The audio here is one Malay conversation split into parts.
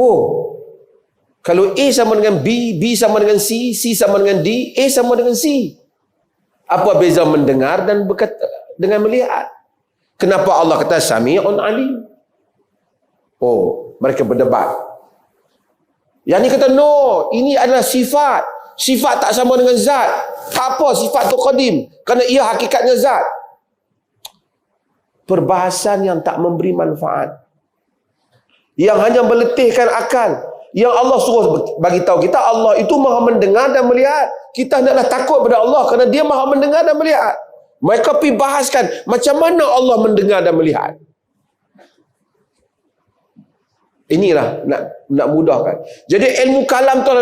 Oh, kalau A sama dengan B, B sama dengan C, C sama dengan D, A sama dengan C. Apa beza mendengar dan berkata dengan melihat? Kenapa Allah kata Sami'un Alim? Oh, mereka berdebat. Yang ni kata no, ini adalah sifat. Sifat tak sama dengan zat. Apa sifat tu qadim? Kerana ia hakikatnya zat. Perbahasan yang tak memberi manfaat, yang hanya meletihkan akal. Yang Allah suruh bagi tahu kita, Allah itu maha mendengar dan melihat. Kita hendaklah takut pada Allah kerana dia maha mendengar dan melihat. Mereka pergi bahaskan macam mana Allah mendengar dan melihat. Inilah nak mudahkan. Jadi ilmu kalam tu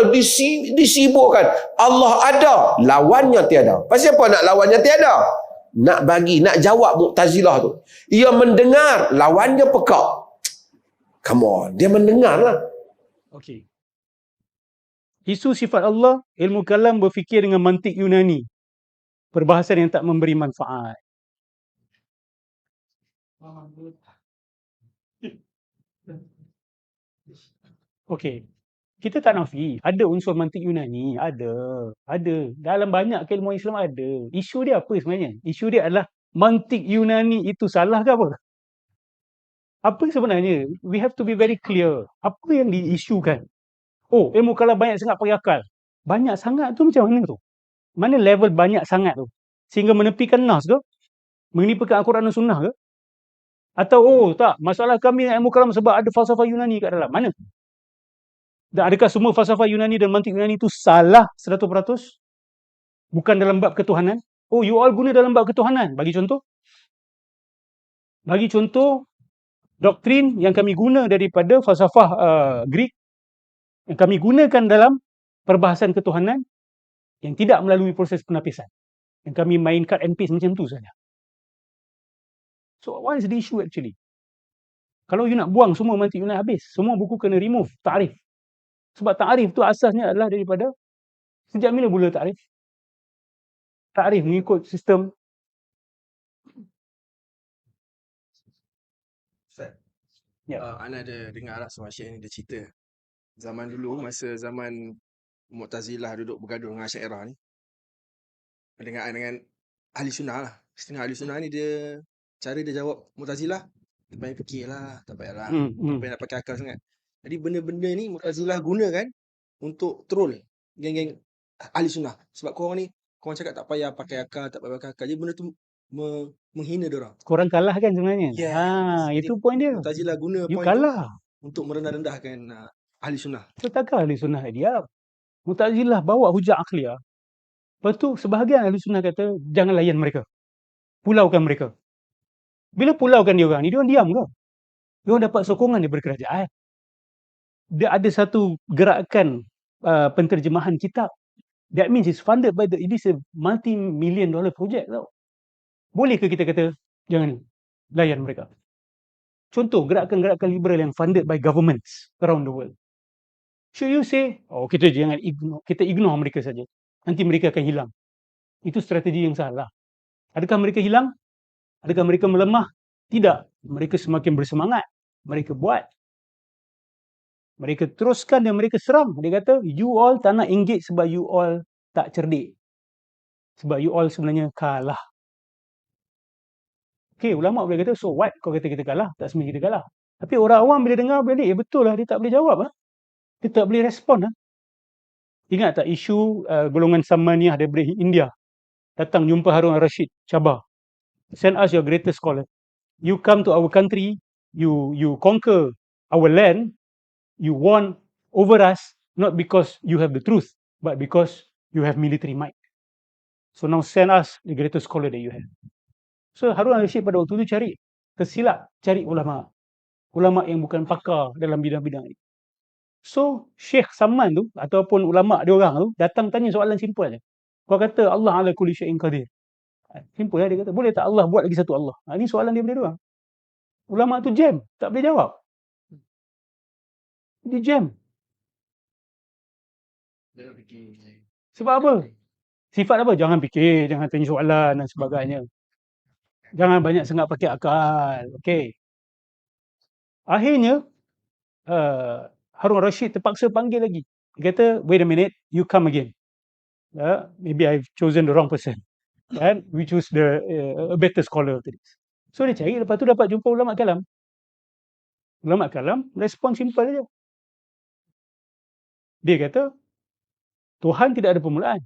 disibukkan. Allah ada, lawannya tiada. Pasal apa nak lawannya tiada? Nak jawab Mu'tazilah tu. Ia mendengar, lawannya pekak. Come on, dia mendengar lah. Okey. Isu sifat Allah, ilmu kalam berfikir dengan mantik Yunani. Perbahasan yang tak memberi manfaat. Okey. Kita tak nafi, ada unsur mantik Yunani, ada. Dalam banyak keilmuan Islam ada. Isu dia apa sebenarnya? Isu dia adalah mantik Yunani itu salah ke apa? Apa sebenarnya? We have to be very clear. Apa yang diisukan? Oh, ilmu kalam banyak sangat pakai akal. Banyak sangat tu macam mana tu? Mana level banyak sangat tu? Sehingga menepikan nas ke? Menimpakan Al-Quran dan Sunnah ke? Atau oh tak, masalah kami ilmu kalam sebab ada falsafah Yunani kat dalam. Mana? Dan adakah semua falsafah Yunani dan mantik Yunani itu salah 100%? Bukan dalam bab ketuhanan? Oh, you all guna dalam bab ketuhanan. Bagi contoh. Bagi contoh, doktrin yang kami guna daripada falsafah Greek, yang kami gunakan dalam perbahasan ketuhanan yang tidak melalui proses penapisan. Yang kami main cut and paste macam tu saja. So, what is the issue actually? Kalau you nak buang semua mantik Yunani habis. Semua buku kena remove, ta'rif. Sebab ta'rif tu asasnya adalah daripada sejak bila mula ta'rif? Ta'rif mengikut sistem. Ustaz, Ya. Ana ada dengar lah sama Syekh ni dia cerita. Zaman dulu, masa zaman Mu'tazilah duduk bergaduh dengan Asy'ariyah ni, dengan ahli sunnah lah. Setengah ahli sunnah ni dia, cara dia jawab Mu'tazilah, tak payah fikir lah, tak payahlah, tak payah nak pakai akal sangat. Jadi benda-benda ni Mu'tazilah gunakan untuk troll geng-geng ahli sunnah. Sebab korang ni, korang cakap tak payah pakai akal, tak payah pakai akal. Jadi benda tu menghina diorang. Korang kalah kan sebenarnya? Yes. Itu point dia. Mu'tazilah guna You point kalah. tu untuk merendah-rendahkan ahli sunnah. Takkan ahli sunnah diam. Mu'tazilah bawa hujah akliyah. Lepas tu sebahagian ahli sunnah kata jangan layan mereka. Pulaukan mereka. Bila pulaukan dia orang ni, dia orang diam ke? Dia orang dapat sokongan daripada kerajaan. Dia ada satu gerakan penterjemahan kitab. That means it's funded by it is a multi-million dollar project tau. Boleh ke kita kata jangan layan mereka? Contoh gerakan-gerakan liberal yang funded by governments around the world. Should you say, oh kita jangan ignore mereka saja. Nanti mereka akan hilang. Itu strategi yang salah. Adakah mereka hilang? Adakah mereka melemah? Tidak. Mereka semakin bersemangat. Mereka buat. Mereka teruskan dan mereka serang. Dia kata, you all tak nak engage sebab you all tak cerdik. Sebab you all sebenarnya kalah. Okay, ulama boleh kata, so what? Kau kata kita kalah? Tak sebenarnya kita kalah. Tapi orang awam bila dengar balik, betul lah, dia tak boleh jawab. Dia tak boleh respon. Ingat tak isu golongan Samaniyah daripada India? Datang jumpa Harun al-Rashid, Sabah. Send us your greatest scholar. You come to our country, you conquer our land, you won over us, not because you have the truth, but because you have military might. So now send us the greatest scholar that you have. So Harun al-Rashid pada waktu itu tersilap cari ulama. Ulama yang bukan pakar dalam bidang-bidang ini. So Syekh Saman tu ataupun ulama dia orang tu datang tanya soalan simple je. Kau kata Allah ala kulli syai'in qadir. Simple lah, dia kata boleh tak Allah buat lagi satu Allah. Ini soalan dia dia orang. Ulama tu jam, tak boleh jawab. Dia jam. Sebab apa? Sifat apa? Jangan fikir, jangan tanya soalan dan sebagainya. Jangan banyak sangat pakai akal. Okey. Akhirnya Harun Rashid terpaksa panggil lagi. Dia kata, wait a minute, you come again. Maybe I've chosen the wrong person. And we choose a better scholar to this. So dia cari, lepas tu dapat jumpa ulama kalam. Ulama kalam, respon simple je. Dia kata, Tuhan tidak ada permulaan.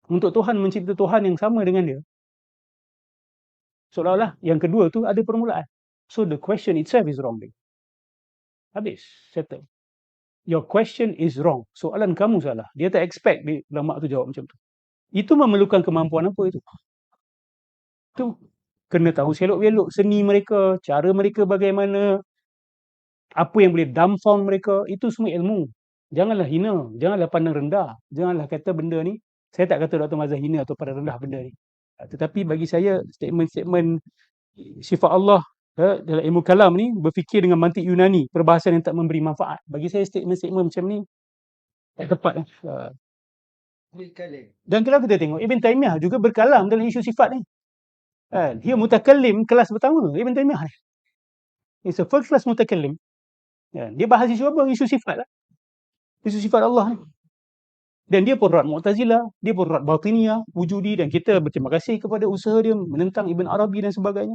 Untuk Tuhan mencipta Tuhan yang sama dengan dia, seolah-olah yang kedua tu ada permulaan. So the question itself is wrong. Habis, settle. Your question is wrong. Soalan kamu salah. Dia tak expect ulama tu jawab macam tu. Itu memerlukan kemampuan apa itu? Tu kena tahu selok-belok seni mereka, cara mereka bagaimana, apa yang boleh dumbfound mereka, itu semua ilmu. Janganlah hina, janganlah pandang rendah, janganlah kata benda ni, saya tak kata Dr. Mazhar hina atau pandang rendah benda ni. Tetapi bagi saya statement-statement sifat Allah dalam ilmu kalam ni berfikir dengan mantik Yunani, perbahasan yang tak memberi manfaat. Bagi saya statement-statement macam ni tak tepat. Dan kalau kita tengok Ibn Taymiyah juga berkalam dalam isu sifat ni. Dia mutakallim kelas pertama Ibn Taymiyah ni. It's a first class mutakallim. Dia bahas isu apa? Isu sifat lah. Isu sifat Allah ni. Dan dia pun rat Mu'tazilah, dia pun rat Batiniyah, Wujudi, dan kita berterima kasih kepada usaha dia menentang Ibn Arabi dan sebagainya.